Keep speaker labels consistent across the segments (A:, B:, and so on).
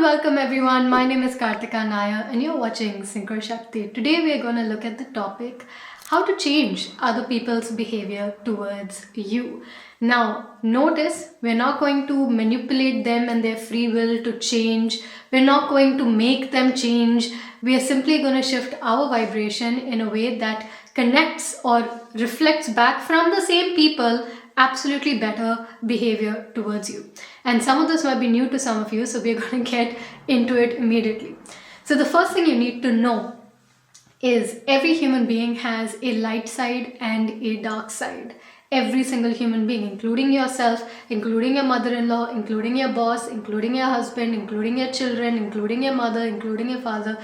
A: welcome everyone. My name is Kartika Nair and you're watching Synchro Shakti. Today we are going to look at the topic how to change other people's behavior towards you. Now, notice we're not going to manipulate them and their free will to change. We're not going to make them change. We are simply going to shift our vibration in a way that connects or reflects back from the same people absolutely better behavior towards you. And some of this might be new to some of you, so we're going to get into it immediately. So the first thing you need to know is every human being has a light side and a dark side. Every single human being, including yourself, including your mother-in-law, including your boss, including your husband, including your children, including your mother, including your father,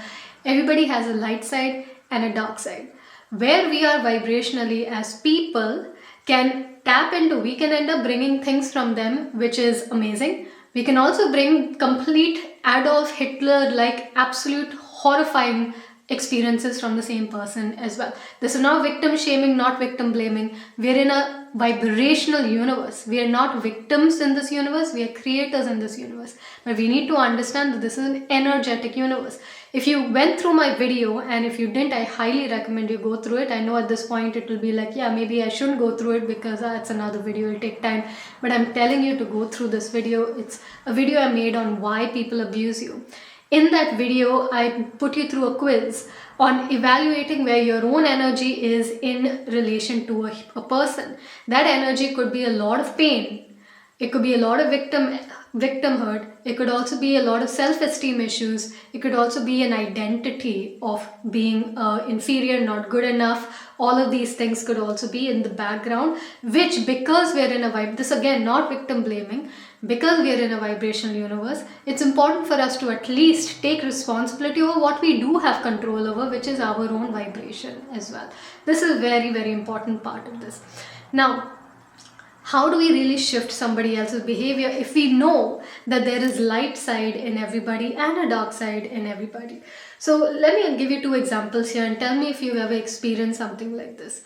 A: everybody has a light side and a dark side. Where we are vibrationally as people can tap into, we can end up bringing things from them, which is amazing. We can also bring complete Adolf Hitler like absolute horrifying experiences from the same person as well. This is not victim shaming, not victim blaming. We're in a vibrational universe. We are not victims in this universe, we are creators in this universe. But we need to understand that this is an energetic universe. If you went through my video, and if you didn't, I highly recommend you go through it. I know at this point it will be like, yeah, maybe I shouldn't go through it because it's another video, it'll take time. But I'm telling you to go through this video. It's a video I made on why people abuse you. In that video, I put you through a quiz on evaluating where your own energy is in relation to a person. That energy could be a lot of pain. It could be a lot of victimhood. It could also be a lot of self-esteem issues. It could also be an identity of being inferior, not good enough. All of these things could also be in the background, which because we're in a vibe, this again, not victim blaming, because we are in a vibrational universe, it's important for us to at least take responsibility over what we do have control over, which is our own vibration as well. This is a very, very important part of this. Now, how do we really shift somebody else's behavior if we know that there is light side in everybody and a dark side in everybody? So let me give you two examples here and tell me if you've ever experienced something like this.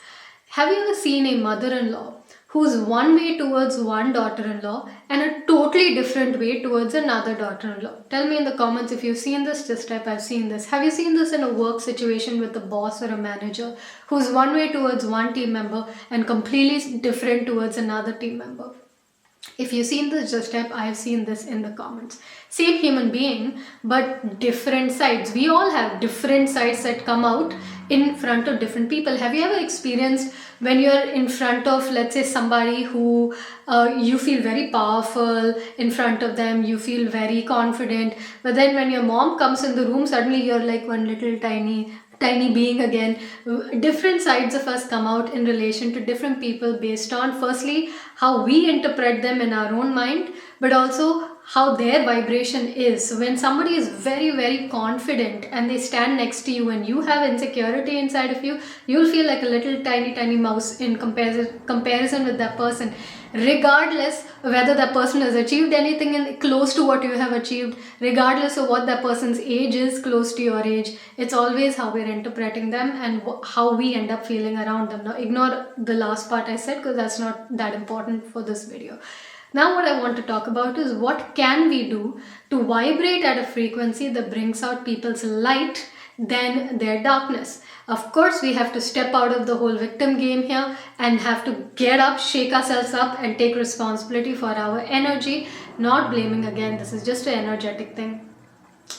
A: Have you ever seen a mother-in-law who's one way towards one daughter-in-law and a totally different way towards another daughter-in-law? Tell me in the comments if you've seen this, just type I've seen this. Have you seen this in a work situation with a boss or a manager who's one way towards one team member and completely different towards another team member? If you've seen this, just type I've seen this in the comments. Same human being, but different sides. We all have different sides that come out in front of different people. Have you ever experienced when you're in front of, let's say, somebody who you feel very powerful in front of them, you feel very confident, but then when your mom comes in the room, suddenly you're like one little tiny being again. Different sides of us come out in relation to different people based on, firstly, how we interpret them in our own mind, but also how their vibration is. So when somebody is very, very confident and they stand next to you and you have insecurity inside of you, you'll feel like a little tiny mouse in comparison with that person, regardless of whether that person has achieved anything close to what you have achieved, regardless of what that person's age is close to your age. It's always how we're interpreting them and how we end up feeling around them. Now ignore the last part I said because that's not that important for this video. Now what I want to talk about is what can we do to vibrate at a frequency that brings out people's light than their darkness. Of course, we have to step out of the whole victim game here and have to get up, shake ourselves up and take responsibility for our energy, not blaming again. This is just an energetic thing.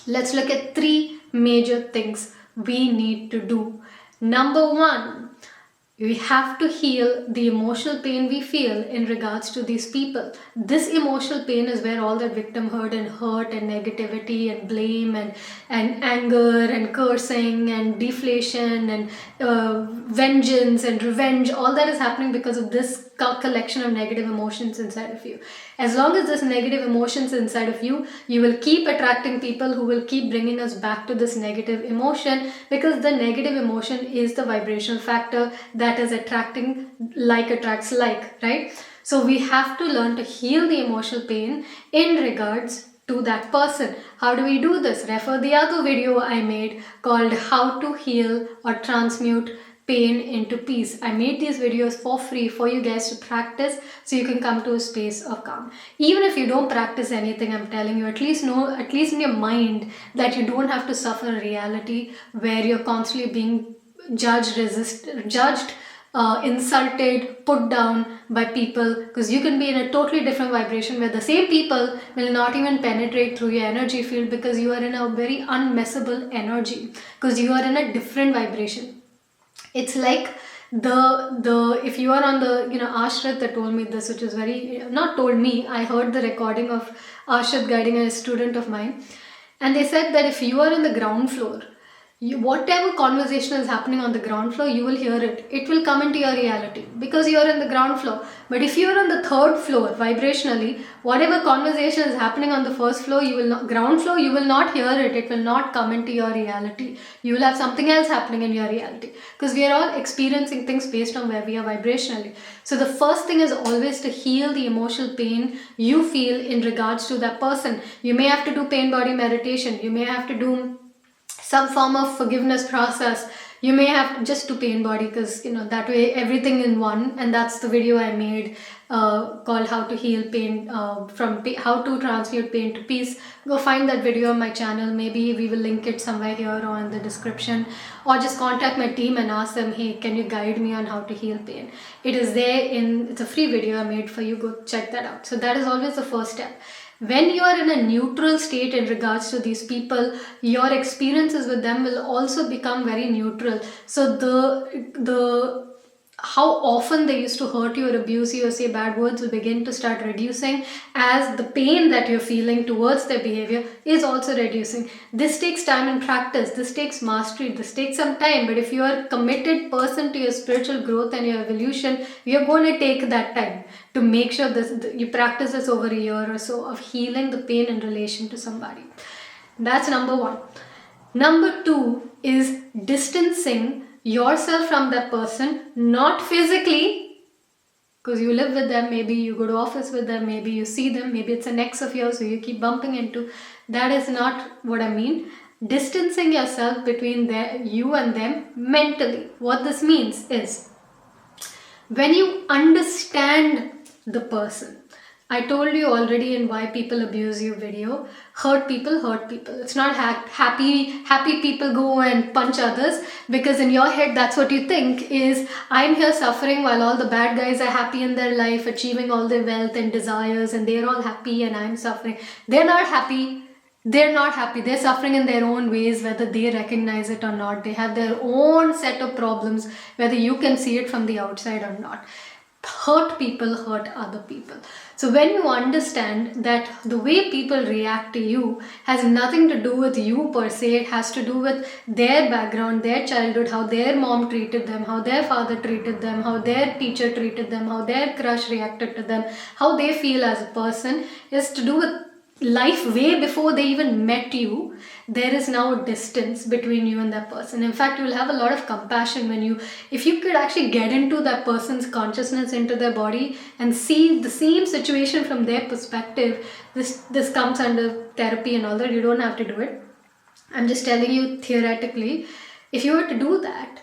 A: Let's look at three major things we need to do. Number one, we have to heal the emotional pain we feel in regards to these people. This emotional pain is where all that victimhood and hurt and negativity and blame and anger and cursing and deflation and vengeance and revenge, all that is happening because of this collection of negative emotions inside of you. As long as there's negative emotions inside of you, you will keep attracting people who will keep bringing us back to this negative emotion, because the negative emotion is the vibrational factor that is attracting, like attracts like, right? So we have to learn to heal the emotional pain in regards to that person. How do we do this? Refer the other video I made called How to Heal or Transmute pain into peace. I made these videos for free for you guys to practice so you can come to a space of calm. Even if you don't practice anything, I'm telling you, at least know, at least in your mind, that you don't have to suffer a reality where you're constantly being judged, insulted, put down by people, because you can be in a totally different vibration where the same people will not even penetrate through your energy field because you are in a very unmessable energy, because you are in a different vibration. It's like the if you are on the, Ashrat that told me this, which is very, not told me, I heard the recording of Ashrat guiding a student of mine, and they said that if you are in the ground floor, whatever conversation is happening on the ground floor, you will hear it. It will come into your reality because you are in the ground floor. But if you are on the third floor vibrationally, whatever conversation is happening on the first floor, ground floor, you will not hear it. It will not come into your reality. You will have something else happening in your reality, because we are all experiencing things based on where we are vibrationally. So the first thing is always to heal the emotional pain you feel in regards to that person. You may have to do pain body meditation. You may have to do some form of forgiveness process. You may have to just do pain body, because that way everything in one. And that's the video I made called how to heal pain, how to transmute pain to peace. Go find that video on my channel. Maybe we will link it somewhere here or in the description, or just contact my team and ask them, hey, can you guide me on how to heal pain? It is there it's a free video I made for you. Go check that out. So that is always the first step. When you are in a neutral state in regards to these people, your experiences with them will also become very neutral. So the how often they used to hurt you or abuse you or say bad words will begin to start reducing, as the pain that you're feeling towards their behavior is also reducing. This takes time and practice. This takes mastery. This takes some time. But if you are a committed person to your spiritual growth and your evolution, you're going to take that time to make sure you practice this over a year or so of healing the pain in relation to somebody. That's number one. Number two is distancing yourself from that person, not physically, because you live with them, maybe you go to office with them, maybe you see them, maybe it's an ex of yours who you keep bumping into. That is not what I mean. Distancing yourself between you and them mentally. What this means is, when you understand the person, I told you already in Why People Abuse You video, hurt people. It's not happy people go and punch others, because in your head that's what you think is, I'm here suffering while all the bad guys are happy in their life, achieving all their wealth and desires, and they're all happy and I'm suffering. They're not happy. They're suffering in their own ways, whether they recognize it or not. They have their own set of problems, whether you can see it from the outside or not. Hurt people hurt other people. So when you understand that the way people react to you has nothing to do with you per se, it has to do with their background, their childhood, how their mom treated them, how their father treated them, how their teacher treated them, how their crush reacted to them, how they feel as a person, is to do with life way before they even met you. There is now a distance between you and that person. In fact, you will have a lot of compassion if you could actually get into that person's consciousness, into their body, and see the same situation from their perspective. This comes under therapy and all that. You don't have to do it. I'm just telling you theoretically, if you were to do that,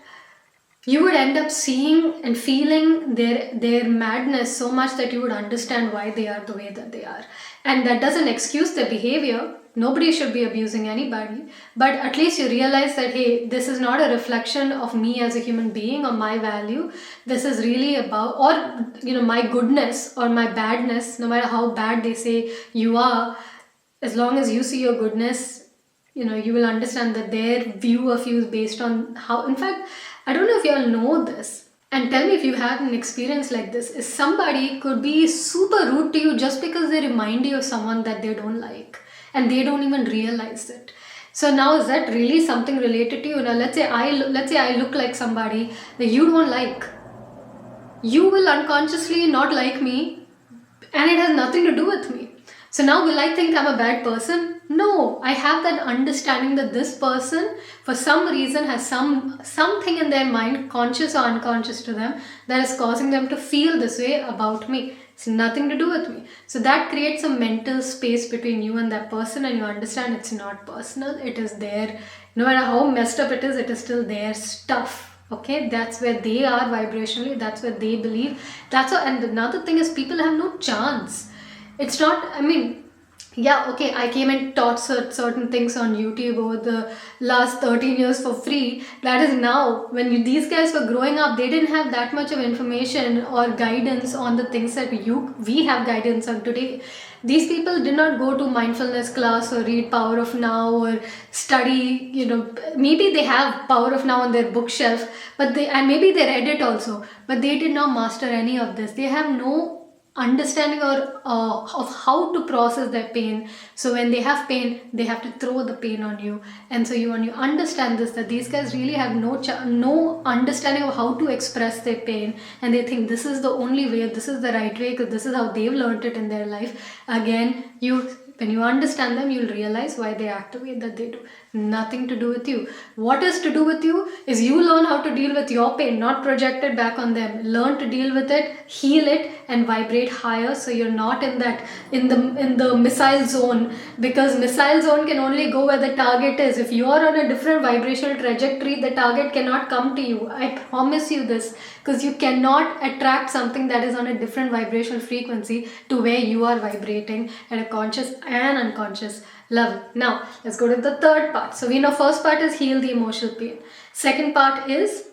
A: you would end up seeing and feeling their madness so much that you would understand why they are the way that they are. And that doesn't excuse their behavior. Nobody should be abusing anybody. But at least you realize that, hey, this is not a reflection of me as a human being or my value. This is really about, or my goodness or my badness, no matter how bad they say you are, as long as you see your goodness, you will understand that their view of you is based on how, in fact, I don't know if you all know this, and tell me if you had an experience like this, is somebody could be super rude to you just because they remind you of someone that they don't like, and they don't even realize it. So now, is that really something related to you? Now let's say I look like somebody that you don't like. You will unconsciously not like me, and it has nothing to do with me. So now, will I think I'm a bad person? No, I have that understanding that this person, for some reason, has something in their mind, conscious or unconscious to them, that is causing them to feel this way about me. It's nothing to do with me. So that creates a mental space between you and that person, and you understand it's not personal. It is their, no matter how messed up it is still their stuff. Okay, that's where they are vibrationally, that's where they believe. That's what, and another thing is people have no chance. It's not, I mean, yeah, okay, I came and taught certain things on YouTube over the last 13 years for free. That is now, when these guys were growing up, they didn't have that much of information or guidance on the things that we have guidance on today. These people did not go to mindfulness class or read Power of Now or study, maybe they have Power of Now on their bookshelf, and maybe they read it also, but they did not master any of this. They have no understanding or of how to process their pain. So when they have pain, they have to throw the pain on you. And so when you understand this, that these guys really have no understanding of how to express their pain, and they think this is the only way, this is the right way, because this is how they've learned it in their life. Again, when you understand them, you'll realize why they act the way that they do. Nothing to do with you. What is to do with you is you learn how to deal with your pain, not project it back on them. Learn to deal with it, heal it, and vibrate higher, so you're not in the missile zone, because missile zone can only go where the target is. If you are on a different vibrational trajectory, the target cannot come to you. I promise you this, because you cannot attract something that is on a different vibrational frequency to where you are vibrating at a conscious and unconscious level. Now, let's go to the third part. So we know first part is heal the emotional pain. Second part is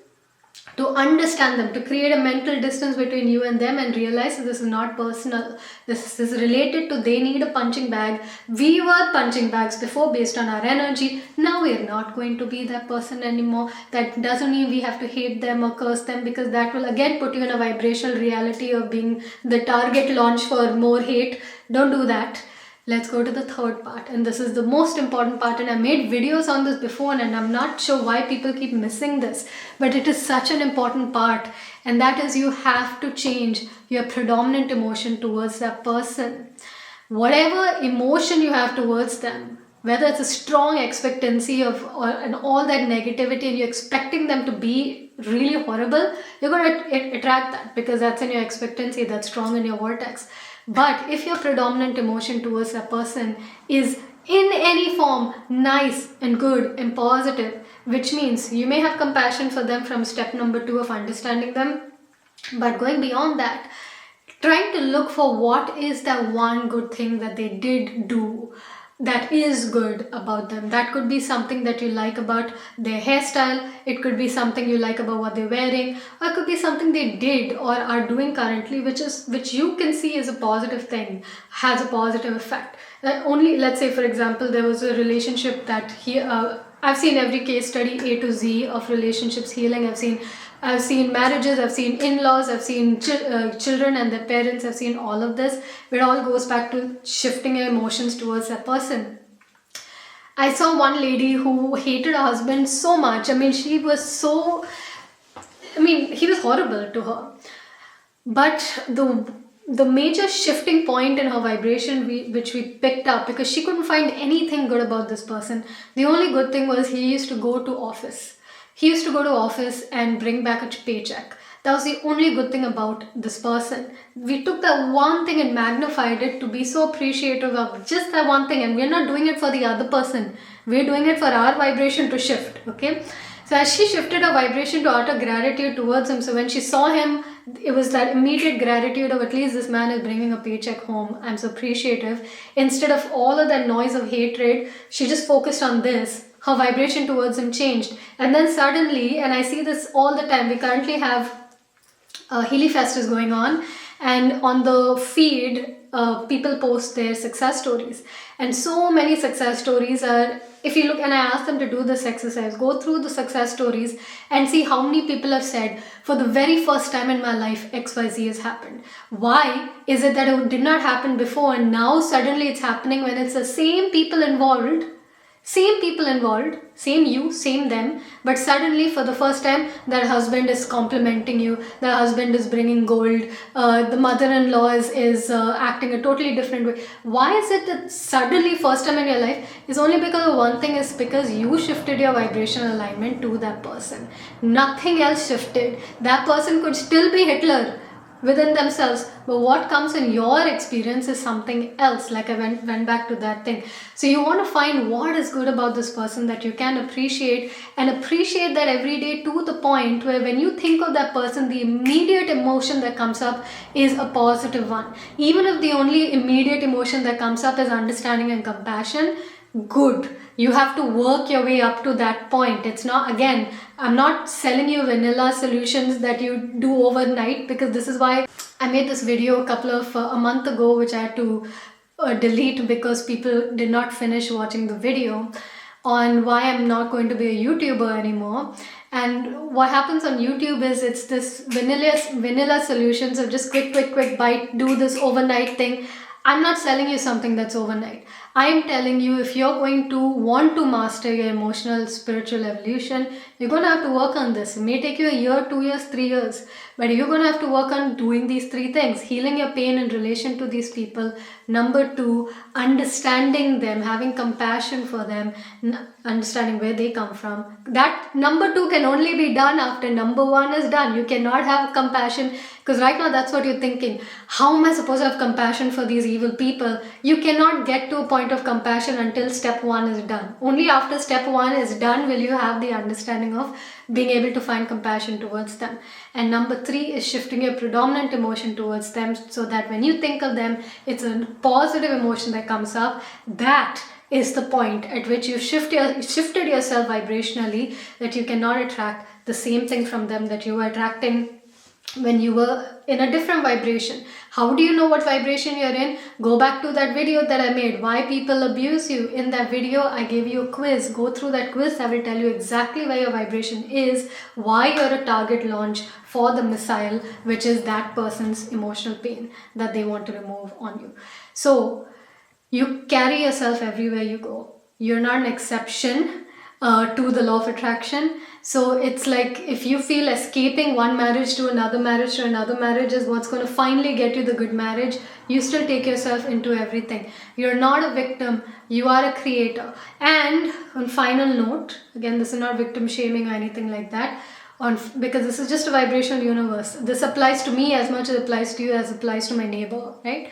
A: to understand them, to create a mental distance between you and them and realize that this is not personal. This is related to they need a punching bag. We were punching bags before based on our energy. Now we are not going to be that person anymore. That doesn't mean we have to hate them or curse them, because that will again put you in a vibrational reality of being the target launch for more hate. Don't do that. Let's go to the third part, and this is the most important part, and I made videos on this before and I'm not sure why people keep missing this, but it is such an important part, and that is you have to change your predominant emotion towards that person. Whatever emotion you have towards them, whether it's a strong expectancy and all that negativity and you're expecting them to be really horrible, you're going to attract that, because that's in your expectancy, that's strong in your vortex. But if your predominant emotion towards a person is in any form nice and good and positive, which means you may have compassion for them from step number 2 of understanding them, but going beyond that, trying to look for what is that one good thing that they did do that is good about them. That could be something that you like about their hairstyle, it could be something you like about what they're wearing, or it could be something they did or are doing currently which you can see as a positive thing, has a positive effect. Only, let's say for example, there was a relationship that I've seen every case study A to Z of relationships healing. I've seen marriages, I've seen in-laws, I've seen children and their parents, I've seen all of this. It all goes back to shifting your emotions towards that person. I saw one lady who hated her husband so much. He was horrible to her. But the major shifting point in her vibration which we picked up, because she couldn't find anything good about this person. The only good thing was he used to go to office. He used to go to office and bring back a paycheck. That was the only good thing about this person. We took that one thing and magnified it to be so appreciative of just that one thing. And we're not doing it for the other person. We're doing it for our vibration to shift. Okay. So as she shifted her vibration to utter gratitude towards him, so when she saw him, it was that immediate gratitude of at least this man is bringing a paycheck home. I'm so appreciative. Instead of all of that noise of hatred, she just focused on this. Her vibration towards him changed. And then suddenly, and I see this all the time, we currently have Healy Fest is going on, and on the feed, people post their success stories. And so many success stories are, if you look, and I ask them to do this exercise, go through the success stories and see how many people have said, for the very first time in my life, XYZ has happened. Why is it that it did not happen before and now suddenly it's happening when it's the same people involved, same you, same them, but suddenly for the first time that husband is complimenting you, the husband is bringing gold, the mother-in-law is acting a totally different way. Why is it that suddenly first time in your life is only because of one thing, is because you shifted your vibrational alignment to that person. Nothing else shifted. That person could still be Hitler. within themselves, but what comes in your experience is something else. Like I went back to that thing. So you want to find what is good about this person that you can appreciate, and appreciate that every day to the point where when you think of that person, the immediate emotion that comes up is a positive one. Even if the only immediate emotion that comes up is understanding and compassion, good. You have to work your way up to that point. It's not, again, I'm not selling you vanilla solutions that you do overnight, because this is why I made this video a month ago, which I had to delete because people did not finish watching the video, on why I'm not going to be a YouTuber anymore. And what happens on YouTube is it's this vanilla solutions of just quick bite, do this overnight thing. I'm not selling you something that's overnight. I am telling you, if you're going to want to master your emotional, spiritual evolution, you're going to have to work on this. It may take you a year, 2 years, 3 years, but you're going to have to work on doing these 3 things. Healing your pain in relation to these people. Number 2, understanding them, having compassion for them, understanding where they come from. That number 2 can only be done after number 1 is done. You cannot have compassion, because right now that's what you're thinking. How am I supposed to have compassion for these evil people? You cannot get to a point of compassion until step 1 is done. Only after step 1 is done will you have the understanding of being able to find compassion towards them. And number 3 is shifting your predominant emotion towards them, so that when you think of them, it's a positive emotion that comes up. That is the point at which you shifted yourself vibrationally, that you cannot attract the same thing from them that you were attracting when you were in a different vibration. How do you know what vibration you're in? Go back to that video that I made, why people abuse you. In that video, I gave you a quiz. Go through that quiz. I will tell you exactly where your vibration is, why you're a target launch for the missile, which is that person's emotional pain that they want to remove on you. So you carry yourself everywhere you go. You're not an exception to the law of attraction. So it's like, if you feel escaping one marriage to another marriage is what's going to finally get you the good marriage, you still take yourself into everything. You're not a victim, you are a creator. And on final note, again, this is not victim shaming or anything like that, because this is just a vibrational universe. This applies to me as much as it applies to you, as it applies to my neighbor, right?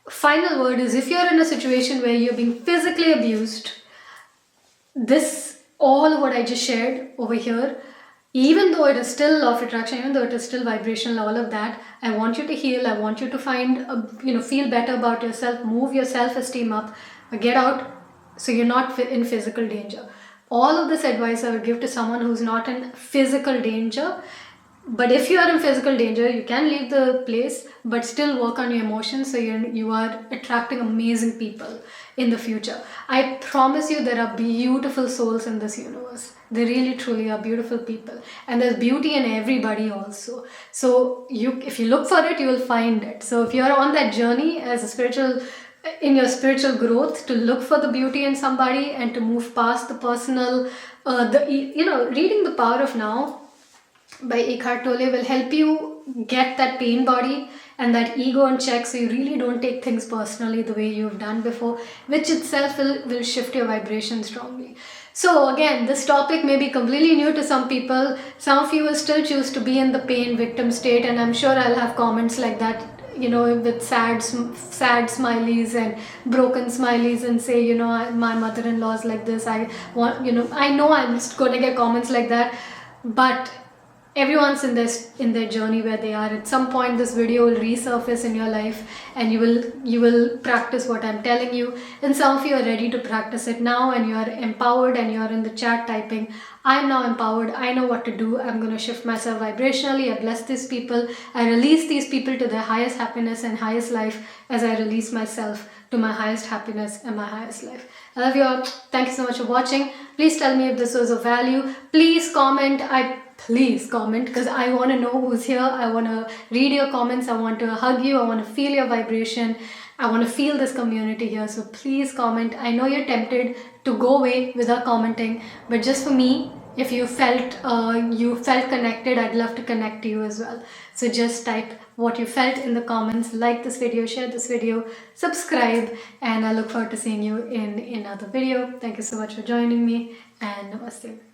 A: Final word is, if you're in a situation where you're being physically abused, all what I just shared over here, even though it is still law of attraction, even though it is still vibrational, all of that, I want you to heal. I want you to find, feel better about yourself, move your self-esteem up, get out so you're not in physical danger. All of this advice I would give to someone who's not in physical danger. But if you are in physical danger, you can leave the place, but still work on your emotions, so you are attracting amazing people in the future. I promise you, there are beautiful souls in this universe. They really truly are beautiful people, and there's beauty in everybody also. So if you look for it, you will find it. So if you're on that journey in your spiritual growth, to look for the beauty in somebody and to move past the personal, reading The Power of Now by Eckhart Tolle will help you get that pain body and that ego in check, so you really don't take things personally the way you've done before, which itself will shift your vibration strongly. So again, this topic may be completely new to some people. Some of you will still choose to be in the pain victim state, and I'm sure I'll have comments like that, with sad smileys and broken smileys, and say, my mother-in-law is like this. I know I'm just going to get comments like that, but everyone's in their journey where they are. At some point, this video will resurface in your life, and you will practice what I'm telling you. And some of you are ready to practice it now, and you are empowered, and you are in the chat typing, I'm now empowered, I know what to do, I'm going to shift myself vibrationally, I bless these people, I release these people to their highest happiness and highest life, as I release myself to my highest happiness and my highest life. I love you all. Thank you so much for watching. Please tell me if this was of value. Please comment, because I want to know who's here. I want to read your comments. I want to hug you. I want to feel your vibration. I want to feel this community here. So please comment. I know you're tempted to go away without commenting, but just for me, if you felt connected, I'd love to connect to you as well. So just type what you felt in the comments, like this video, share this video, subscribe, and I look forward to seeing you in another video. Thank you so much for joining me, and namaste.